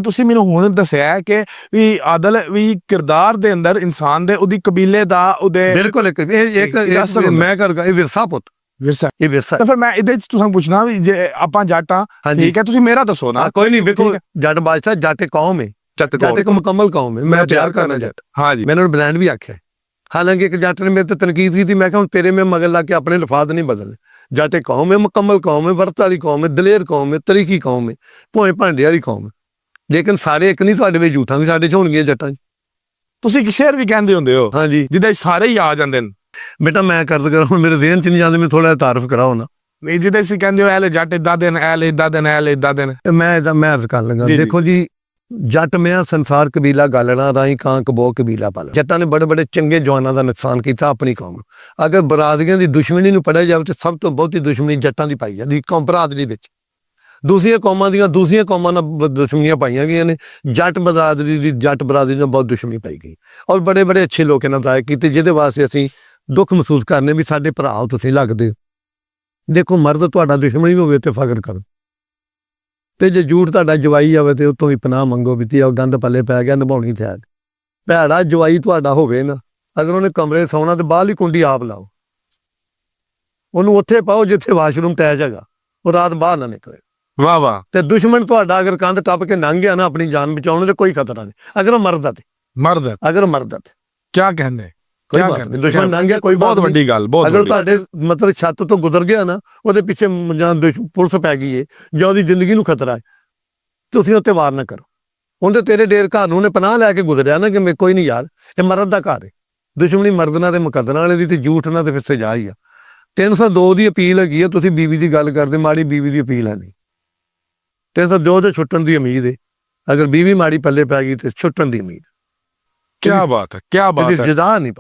ਤੁਸੀਂ ਮੈਨੂੰ ਹੁਣ ਦੱਸਿਆ ਕਿ ਵੀ ਆਦਲ ਵੀ ਕਿਰਦਾਰ ਦੇ ਅੰਦਰ ਇਨਸਾਨ ਦੇ ਉਹਦੀ ਕਬੀਲੇ ਦਾ ਉਹਦੇ ਬਿਲਕੁਲ ਇੱਕ ਮੈਂ ਕਰਗਾ ਇਹ ਵਿਰਸਾ ਪੁੱਤ ਵਿਰਸਾ। ਇਹ ਵਿਰਸਾ। ਤਾਂ ਫਿਰ ਮੈਂ ਇਹਦੇ ਚ ਤੁਸੀਂ ਪੁੱਛਣਾ ਵੀ ਜੇ ਆਪਾਂ ਜੱਟ ਆ ਠੀਕ ਹੈ ਤੁਸੀਂ ਮੇਰਾ ਦੱਸੋ ਨਾ। ਕੋਈ ਨਹੀਂ ਵੇਖੋ ਜੱਟ ਬਾਦਸ਼ਾਹ ਜੱਟ ਕੌਮ ਹੈ ਜੱਟ ਇੱਕ ਮੁਕੰਮਲ ਕੌਮ ਹੈ। ਮੈਂ ਪਿਆਰ ਕਰਨਾ ਜੱਟ। ਹਾਂ ਜੀ ਮੈਂ ਉਹਨਾਂ ਨੂੰ ਬਲੈਂਡ ਵੀ ਆਖਿਆ। ਹਾਲਾਂਕਿ ਇੱਕ ਜੱਟ ਨੇ ਮੇਰੇ ਤੇ ਤਨਕੀਦ ਕੀਤੀ ਮੈਂ ਕਿਹਾ ਤੇਰੇ ਮੈਂ ਮਗਰ ਲਾ ਕੇ ਆਪਣੇ ਲਫਾਜ਼ ਨਹੀਂ ਬਦਲਨੇ। ਜੱਟ ਇੱਕ ਕੌਮ ਹੈ ਮੁਕੰਮਲ ਕੌਮ ਹੈ ਵਰਤ ਵਾਲੀ ਕੌਮ ਹੈ ਦਲੇਰ ਕੌਮ ਹੈ ਤਰੀਕੀ ਕੌਮ ਹੈ ਭੋਏ ਭਾਂਡੇ ਵਾਲੀ ਕੌਮ ਹੈ। ਲੇਕਿਨ ਸਾਰੇ ਇੱਕ ਨਹੀਂ ਤੁਹਾਡੇ ਵਿੱਚ ਝੂਠਾਂ ਵੀ ਸਾਡੇ ਚ ਹੋਣਗੀਆਂ ਜੱਟਾਂ 'ਚ। ਤੁਸੀਂ ਇੱਕ ਸ਼ੇਰ ਵੀ ਕਹਿੰਦੇ ਹੁੰਦੇ ਹੋ ਹਾਂਜੀ ਜਿਹਦੇ ਸਾਰੇ ਹੀ ਆ ਜਾਂਦੇ ਨੇ। ਬੇਟਾ ਮੈਂ ਕਰਦ ਕਰਾਂ ਹੁਣ ਮੇਰੇ ਜ਼ਿਹਨ 'ਚ ਨਹੀਂ ਜਾਂਦੇ ਮੈਨੂੰ ਥੋੜਾ ਤਾਰਫ ਕਰਾਓ ਨਾ। ਨਹੀਂ ਜਿਹਦੇ ਤੁਸੀਂ ਕਹਿੰਦੇ ਹੋ ਐਲੇ ਜੱਟ ਇਦਾਂ ਦੇ ਨੇ ਐਲੇ ਇਦਾਂ ਦੇ ਨੇ ਐਲੇ ਇਦਾਂ ਦੇ ਨੇ। ਮੈਂ ਅਰਜ਼ ਕਰਨ ਲੱਗਾ ਦੇਖੋ ਜੀ ਜੱਟ ਮੈਂ ਸੰਸਾਰ ਕਬੀਲਾ ਗਾਲਣਾ ਰਾਹੀਂ ਕਾਂ ਕਬੋ ਕਬੀਲਾ ਪਾਲ। ਜੱਟਾਂ ਨੇ ਬੜੇ ਬੜੇ ਚੰਗੇ ਜਵਾਨਾਂ ਦਾ ਨੁਕਸਾਨ ਕੀਤਾ ਆਪਣੀ ਕੌਮ ਨੂੰ। ਅਗਰ ਬਰਾਦਰੀਆਂ ਦੀ ਦੁਸ਼ਮਣੀ ਨੂੰ ਪੜਿਆ ਜਾਵੇ ਤਾਂ ਸਭ ਤੋਂ ਬਹੁਤੀ ਦੁਸ਼ਮਣੀ ਜੱਟਾਂ ਦੀ ਪਾਈ ਜਾਂਦੀ ਕੌਮ ਬਰਾਦਰੀ ਵਿੱਚ। ਦੂਸਰੀਆਂ ਕੌਮਾਂ ਨਾਲ ਦੁਸ਼ਮਣੀਆਂ ਪਾਈਆਂ ਗਈਆਂ ਨੇ। ਜੱਟ ਬਰਾਦਰੀ ਨਾਲ ਬਹੁਤ ਦੁਸ਼ਮਣੀ ਪਾਈ ਗਈ ਔਰ ਬੜੇ ਬੜੇ ਅੱਛੇ ਲੋਕ ਇਹਨਾਂ ਜ਼ਾਇ ਕੀਤੇ ਜਿਹਦੇ ਵਾਸਤੇ ਅਸੀਂ ਦੁੱਖ ਮਹਿਸੂਸ ਕਰਨੇ ਵੀ ਸਾਡੇ ਭਰਾ ਤੁਸੀਂ ਲੱਗਦੇ। ਦੇਖੋ ਮਰਦ ਤੁਹਾਡਾ ਦੁਸ਼ਮਣੀ ਵੀ ਹੋਵੇ ਤੇ ਫਖਰ ਕਰੋ ਤੇ ਜੇ ਝੂਠ ਤੁਹਾਡਾ ਜਵਾਈ ਆਵੇ ਤੇ ਉਤੋਂ ਹੀ ਪਨਾਹ ਮੰਗੋ ਵੀ ਤੇ ਉਹ ਗੰਦ ਪੱਲੇ ਪੈ ਗਿਆ ਨਿਭਾਉਣੀ ਤੇ ਭੈੜਾ ਜਵਾਈ ਤੁਹਾਡਾ ਹੋਵੇ ਨਾ ਅਗਰ ਉਹਨੇ ਕਮਰੇ ਸੌਣਾ ਤੇ ਬਾਹਰਲੀ ਕੁੰਡੀ ਆਪ ਲਾਓ ਉਹਨੂੰ ਉੱਥੇ ਪਾਓ ਜਿੱਥੇ ਵਾਸ਼ਰੂਮ ਅਟੈਚ ਹੈਗਾ ਉਹ ਰਾਤ ਬਾਹਰ ਨਾ ਨਿਕਲੇ। ਵਾਹ ਵਾਹ। ਤੇ ਦੁਸ਼ਮਣ ਤੁਹਾਡਾ ਅਗਰ ਕੰਧ ਟੱਪ ਕੇ ਲੰਘ ਗਿਆ ਨਾ ਆਪਣੀ ਜਾਨ ਬਚਾਉਣ ਤੇ ਕੋਈ ਖਤਰਾ ਨਹੀਂ ਅਗਰ ਉਹ ਮਰਦਾ ਤੇ ਅਗਰ ਮਰਦਾ ਤੇ ਕਿਆ ਕਹਿੰਦੇ ਕੋਈ ਬਾਤ ਨਹੀਂ ਦੁਸ਼ਮਣ ਲੰਘ ਗਿਆ ਕੋਈ ਬਹੁਤ ਵੱਡੀ ਗੱਲ ਬਹੁਤ ਅਗਰ ਤੁਹਾਡੇ ਮਤਲਬ ਛੱਤ ਤੋਂ ਗੁਜ਼ਰ ਗਿਆ ਨਾ ਉਹਦੇ ਪਿੱਛੇ ਜਾਂ ਪੁਲਿਸ ਪੈ ਗਈ ਹੈ ਜਾਂ ਉਹਦੀ ਜ਼ਿੰਦਗੀ ਨੂੰ ਖਤਰਾ ਹੈ ਤੁਸੀਂ ਉੱਤੇ ਵਾਰ ਨਾ ਕਰੋ। ਉਹਦੇ ਤੇਰੇ ਡੇਰ ਘਰ ਨੂੰ ਉਹਨੇ ਪਨਾਹ ਲੈ ਕੇ ਗੁਜ਼ਰਿਆ ਨਾ ਕਿ ਕੋਈ ਨਹੀਂ ਯਾਰ ਇਹ ਮਰਦ ਦਾ ਘਰ ਹੈ। ਦੁਸ਼ਮਣੀ ਮਰਦ ਨਾਲ ਤੇ ਮੁਕੱਦਰਾਂ ਵਾਲੇ ਦੀ ਤੇ ਝੂਠ ਨਾਲ ਤੇ ਫਿਰ ਸਜ਼ਾ ਹੀ ਆ। 302 ਦੀ ਅਪੀਲ ਹੈਗੀ ਆ ਤੁਸੀਂ ਬੀਵੀ ਦੀ ਗੱਲ ਕਰਦੇ ਮਾੜੀ ਬੀਵੀ ਦੀ ਅਪੀਲ ਹੈ ਨਹੀਂ। 302 ਤੇ ਛੁੱਟਣ ਦੀ ਉਮੀਦ ਹੈ ਅਗਰ ਬੀਵੀ ਮਾੜੀ ਪੱਲੇ ਪੈ ਗਈ ਤੇ ਛੁੱਟਣ ਦੀ ਉਮੀਦ। ਕਿਆ ਬਾਤ ਹੈ ਕਿਆ ਬਾਤ ਹੈ। ਜਜ਼ਾ ਨਹੀਂ